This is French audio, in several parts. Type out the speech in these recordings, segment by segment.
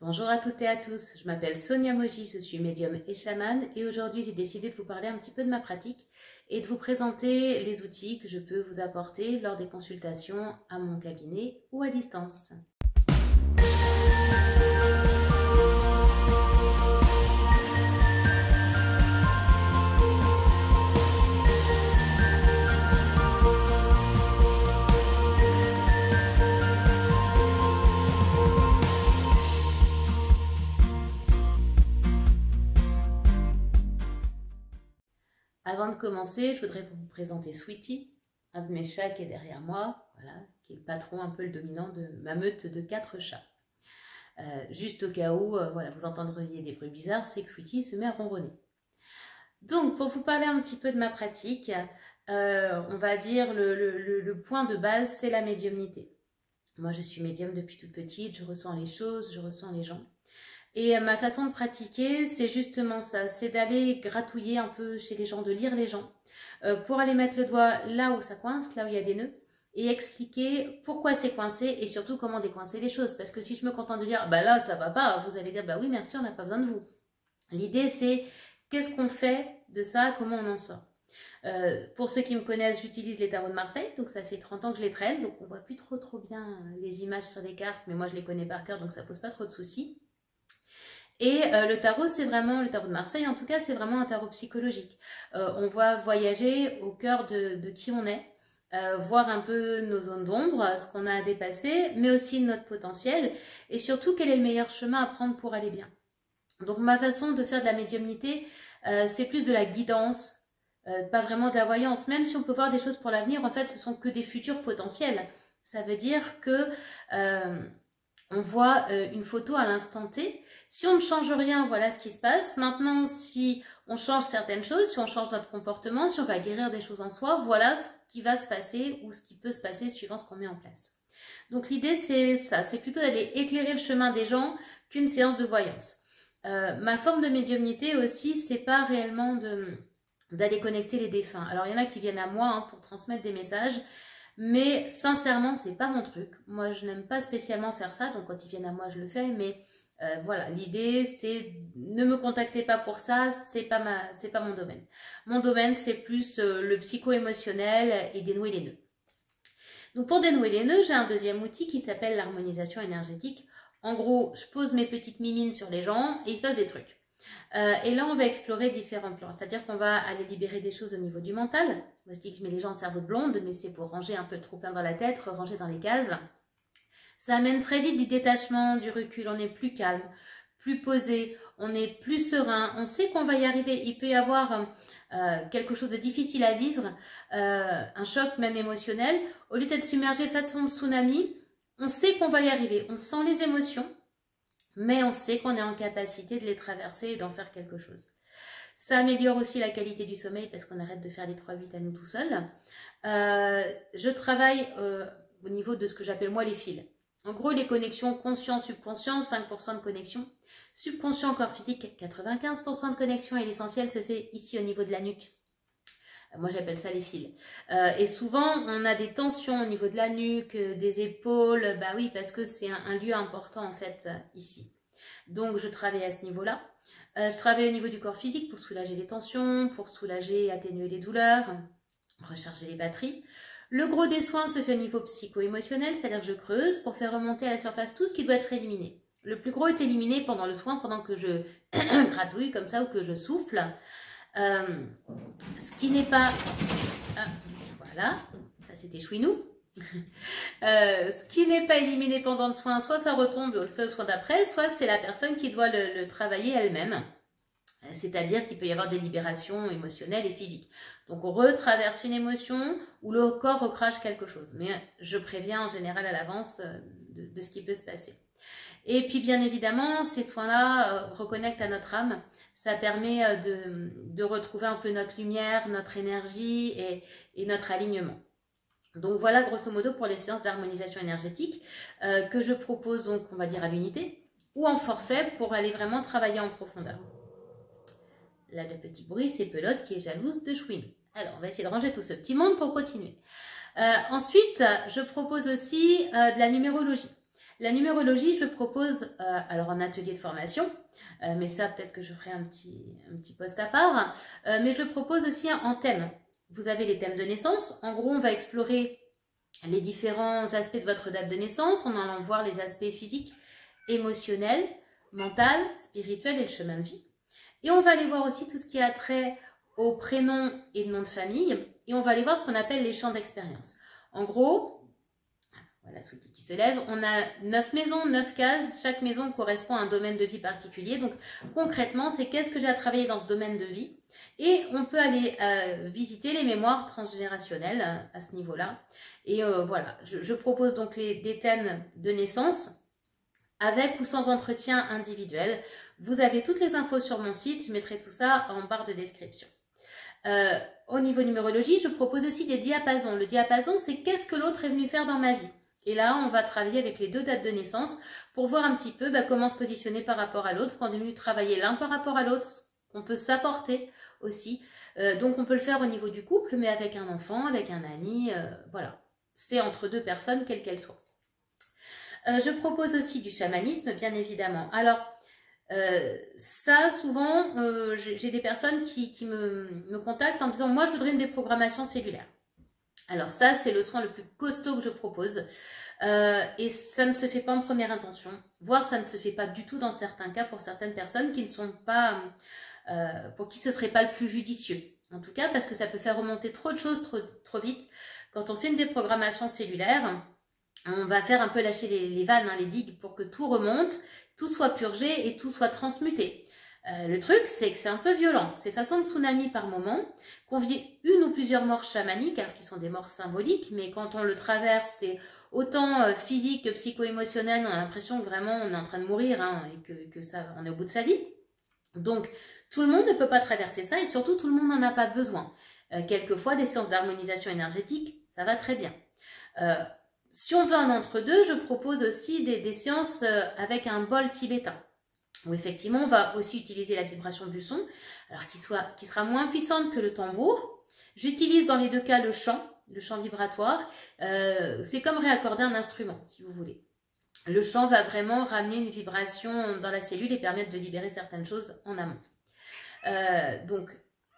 Bonjour à toutes et à tous, je m'appelle Sonia Moji, je suis médium et chamane et aujourd'hui j'ai décidé de vous parler un petit peu de ma pratique et de vous présenter les outils que je peux vous apporter lors des consultations à mon cabinet ou à distance. Avant de commencer, je voudrais vous présenter Sweetie, un de mes chats qui est derrière moi, voilà, qui est le patron, un peu le dominant de ma meute de 4 chats. Juste au cas où voilà, vous entendriez des bruits bizarres, c'est que Sweetie se met à ronronner. Donc, pour vous parler un petit peu de ma pratique, on va dire le point de base, c'est la médiumnité. Moi, je suis médium depuis toute petite, je ressens les choses, je ressens les gens. Et ma façon de pratiquer, c'est justement ça, c'est d'aller gratouiller un peu chez les gens, de lire les gens, pour aller mettre le doigt là où ça coince, là où il y a des nœuds, et expliquer pourquoi c'est coincé et surtout comment décoincer les choses. Parce que si je me contente de dire, bah là ça va pas, vous allez dire, bah oui merci, on n'a pas besoin de vous. L'idée c'est, qu'est-ce qu'on fait de ça, comment on en sort. Pour ceux qui me connaissent, j'utilise les tarots de Marseille, donc ça fait 30 ans que je les traîne, donc on voit plus trop bien les images sur les cartes, mais moi je les connais par cœur, donc ça pose pas trop de soucis. Et le tarot, c'est vraiment, le tarot de Marseille en tout cas, c'est vraiment un tarot psychologique. On va voyager au cœur de qui on est, voir un peu nos zones d'ombre, ce qu'on a à dépasser, mais aussi notre potentiel, et surtout quel est le meilleur chemin à prendre pour aller bien. Donc ma façon de faire de la médiumnité, c'est plus de la guidance, pas vraiment de la voyance. Même si on peut voir des choses pour l'avenir, en fait, ce sont que des futurs potentiels. Ça veut dire que on voit une photo à l'instant T. Si on ne change rien, voilà ce qui se passe. Maintenant, si on change certaines choses, si on change notre comportement, si on va guérir des choses en soi, voilà ce qui va se passer ou ce qui peut se passer suivant ce qu'on met en place. Donc l'idée, c'est ça, c'est plutôt d'aller éclairer le chemin des gens qu'une séance de voyance. Ma forme de médiumnité aussi, c'est pas réellement d'aller connecter les défunts. Alors il y en a qui viennent à moi pour transmettre des messages. Mais sincèrement, c'est pas mon truc. Moi, je n'aime pas spécialement faire ça. Donc, quand ils viennent à moi, je le fais. Mais voilà, l'idée, c'est ne me contactez pas pour ça. C'est pas mon domaine. Mon domaine, c'est plus le psycho-émotionnel et dénouer les nœuds. Donc, pour dénouer les nœuds, j'ai un deuxième outil qui s'appelle l'harmonisation énergétique. En gros, je pose mes petites mimines sur les gens et il se passe des trucs. Et là, on va explorer différents plans. C'est-à-dire qu'on va aller libérer des choses au niveau du mental. Moi, je dis que je mets les gens en cerveau de blonde, mais c'est pour ranger un peu trop plein dans la tête, ranger dans les cases. Ça amène très vite du détachement, du recul. On est plus calme, plus posé, on est plus serein. On sait qu'on va y arriver. Il peut y avoir quelque chose de difficile à vivre, un choc même émotionnel. Au lieu d'être submergé façon tsunami, on sait qu'on va y arriver. On sent les émotions. Mais on sait qu'on est en capacité de les traverser et d'en faire quelque chose. Ça améliore aussi la qualité du sommeil parce qu'on arrête de faire les 3-8 à nous tout seuls. Je travaille au niveau de ce que j'appelle moi les fils. En gros, les connexions conscient-subconscient, 5% de connexion. Subconscient, corps physique, 95% de connexion et l'essentiel se fait ici au niveau de la nuque. Moi, j'appelle ça les fils. Et souvent, on a des tensions au niveau de la nuque, des épaules. Bah oui, parce que c'est un lieu important, en fait, ici. Donc, je travaille à ce niveau-là. Je travaille au niveau du corps physique pour soulager les tensions, pour soulager et atténuer les douleurs, recharger les batteries. Le gros des soins se fait au niveau psycho-émotionnel, c'est-à-dire que je creuse pour faire remonter à la surface tout ce qui doit être éliminé. Le plus gros est éliminé pendant le soin, pendant que je gratouille comme ça ou que je souffle. Ce qui n'est pas... voilà, ça c'était chouinou. Ce qui n'est pas éliminé pendant le soin, soit ça retombe, on le fait au soin d'après, soit c'est la personne qui doit le travailler elle-même. C'est-à-dire qu'il peut y avoir des libérations émotionnelles et physiques. Donc on retraverse une émotion ou le corps recrache quelque chose. Mais je préviens en général à l'avance de ce qui peut se passer. Et puis bien évidemment, ces soins-là reconnectent à notre âme. Ça permet de retrouver un peu notre lumière, notre énergie et notre alignement. Donc voilà grosso modo pour les séances d'harmonisation énergétique que je propose donc on va dire à l'unité ou en forfait pour aller vraiment travailler en profondeur. Là le petit bruit c'est Pelote qui est jalouse de Chouinou. Alors on va essayer de ranger tout ce petit monde pour continuer. Ensuite je propose aussi de la numérologie. La numérologie, je le propose alors en atelier de formation, mais ça peut-être que je ferai un petit post à part, mais je le propose aussi en thème. Vous avez les thèmes de naissance. En gros, on va explorer les différents aspects de votre date de naissance en allant voir les aspects physiques, émotionnels, mental, spirituel et le chemin de vie. Et on va aller voir aussi tout ce qui a trait au prénom et le nom de famille. Et on va aller voir ce qu'on appelle les champs d'expérience. En gros, voilà Sweetie qui se lève, on a 9 maisons, 9 cases. Chaque maison correspond à un domaine de vie particulier. Donc concrètement, c'est qu'est-ce que j'ai à travailler dans ce domaine de vie. Et on peut aller visiter les mémoires transgénérationnelles à ce niveau-là. Et voilà, je propose donc des thèmes de naissance avec ou sans entretien individuel. Vous avez toutes les infos sur mon site, je mettrai tout ça en barre de description. Au niveau numérologie, je propose aussi des diapasons. Le diapason, c'est qu'est-ce que l'autre est venu faire dans ma vie. Et là, on va travailler avec les 2 dates de naissance pour voir un petit peu comment se positionner par rapport à l'autre, ce qu'on est venu travailler l'un par rapport à l'autre, ce qu'on peut s'apporter aussi. Donc, on peut le faire au niveau du couple, mais avec un enfant, avec un ami, voilà. C'est entre 2 personnes, quelles qu'elles soient. Je propose aussi du chamanisme, bien évidemment. Alors, ça, souvent, j'ai des personnes qui me contactent en me disant « Moi, je voudrais une déprogrammation cellulaire ». Alors ça, c'est le soin le plus costaud que je propose. Et ça ne se fait pas en première intention, voire ça ne se fait pas du tout dans certains cas pour certaines personnes qui ne sont pas, pour qui ce serait pas le plus judicieux. En tout cas, parce que ça peut faire remonter trop de choses trop vite. Quand on fait une déprogrammation cellulaire, on va faire un peu lâcher les vannes, les digues pour que tout remonte, tout soit purgé et tout soit transmuté. Le truc, c'est que c'est un peu violent. C'est façon de tsunami par moment, qu'on vit une ou plusieurs morts chamaniques, alors qu'ils sont des morts symboliques, mais quand on le traverse, c'est autant physique que psycho-émotionnel. On a l'impression que vraiment on est en train de mourir et que ça, on est au bout de sa vie. Donc, tout le monde ne peut pas traverser ça et surtout, tout le monde n'en a pas besoin. Quelquefois, des séances d'harmonisation énergétique, ça va très bien. Si on veut un entre-deux, je propose aussi des séances avec un bol tibétain, où effectivement on va aussi utiliser la vibration du son, alors qui sera moins puissante que le tambour. J'utilise dans les 2 cas le chant vibratoire. C'est comme réaccorder un instrument, si vous voulez. Le chant va vraiment ramener une vibration dans la cellule et permettre de libérer certaines choses en amont. Donc,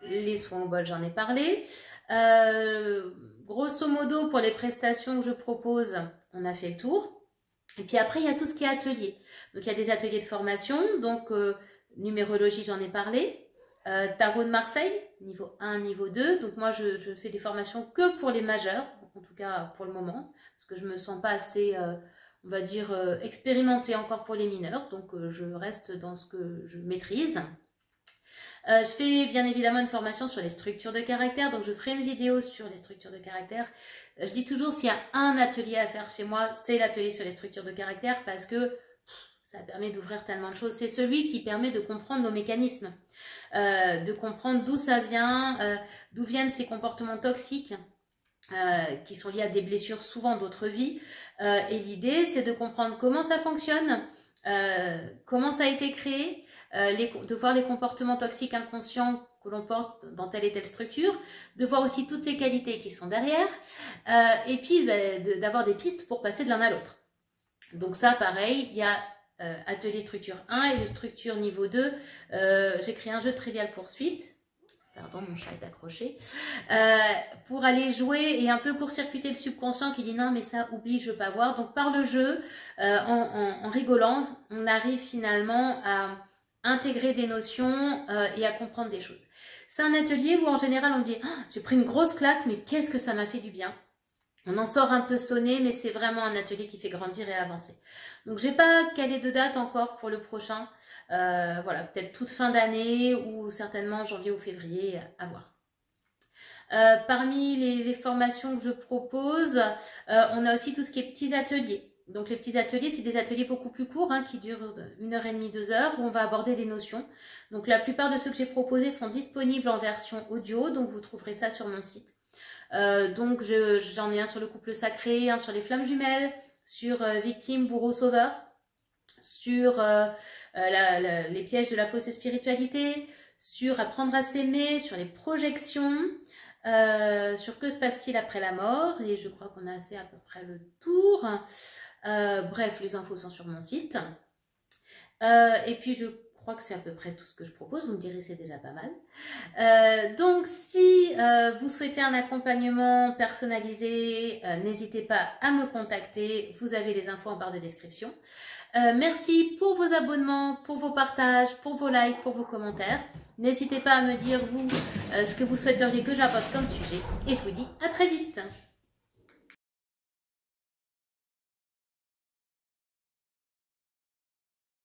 les soins au bol, j'en ai parlé. Grosso modo, pour les prestations que je propose, on a fait le tour. Et puis après, il y a tout ce qui est atelier. Donc, il y a des ateliers de formation. Donc, numérologie, j'en ai parlé. Tarot de Marseille, niveau 1, niveau 2. Donc, moi, je fais des formations que pour les majeurs, en tout cas pour le moment, parce que je me sens pas assez, on va dire, expérimentée encore pour les mineurs. Donc, je reste dans ce que je maîtrise. Je fais bien évidemment une formation sur les structures de caractère, donc je ferai une vidéo sur les structures de caractère. Je dis toujours, s'il y a un atelier à faire chez moi, c'est l'atelier sur les structures de caractère parce que ça permet d'ouvrir tellement de choses. C'est celui qui permet de comprendre nos mécanismes, de comprendre d'où ça vient, d'où viennent ces comportements toxiques qui sont liés à des blessures souvent d'autres vies. Et l'idée, c'est de comprendre comment ça fonctionne, comment ça a été créé, de voir les comportements toxiques inconscients que l'on porte dans telle et telle structure, de voir aussi toutes les qualités qui sont derrière, et puis d'avoir des pistes pour passer de l'un à l'autre. Donc ça, pareil, il y a atelier structure 1 et le structure niveau 2. J'ai créé un jeu de Trivial Poursuite. Pardon, mon chat est accroché. Pour aller jouer et un peu court-circuiter le subconscient qui dit non, mais ça, oublie, je veux pas voir. Donc par le jeu, en rigolant, on arrive finalement à intégrer des notions et à comprendre des choses. C'est un atelier où en général on dit oh, j'ai pris une grosse claque, mais qu'est-ce que ça m'a fait du bien. On en sort un peu sonné, mais c'est vraiment un atelier qui fait grandir et avancer. Donc j'ai pas calé de date encore pour le prochain. Voilà, peut-être toute fin d'année ou certainement janvier ou février, à voir. Parmi les formations que je propose, on a aussi tout ce qui est petits ateliers. Donc les petits ateliers, c'est des ateliers beaucoup plus courts, qui durent 1h30, 2 heures, où on va aborder des notions. Donc la plupart de ceux que j'ai proposés sont disponibles en version audio, donc vous trouverez ça sur mon site. Donc j'en ai un sur le couple sacré, un sur les flammes jumelles, sur victime, bourreau, sauveur, sur les pièges de la fausse spiritualité, sur apprendre à s'aimer, sur les projections, Sur que se passe-t-il après la mort, et je crois qu'on a fait à peu près le tour. Bref, les infos sont sur mon site. Et puis je crois que c'est à peu près tout ce que je propose, vous me direz c'est déjà pas mal. Donc si vous souhaitez un accompagnement personnalisé, n'hésitez pas à me contacter, vous avez les infos en barre de description. Merci pour vos abonnements, pour vos partages, pour vos likes, pour vos commentaires. N'hésitez pas à me dire vous ce que vous souhaiteriez que j'aborde comme sujet, et je vous dis à très vite.